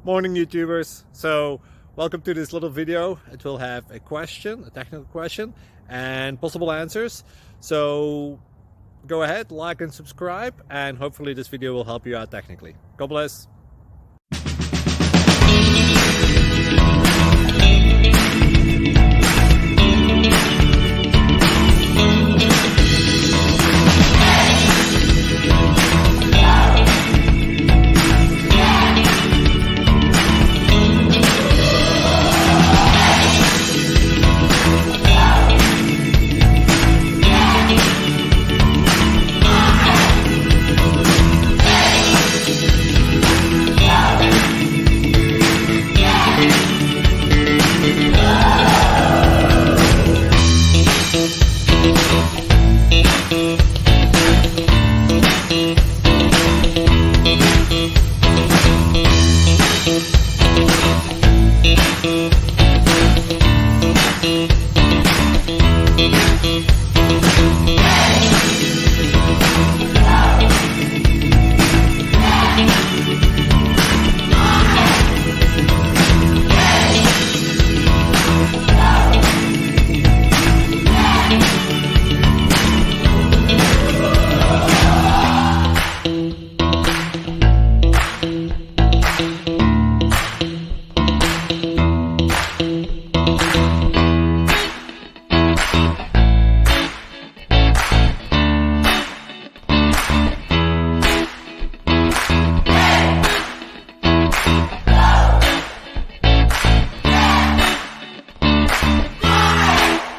Morning YouTubers. So welcome to this little video. It will have a question, a technical question, and possible answers. So go ahead, like and subscribe, and hopefully this video will help you out technically. God bless.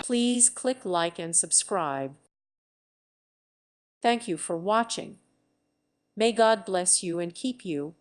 Please click like and subscribe. Thank you for watching. May God bless you and keep you.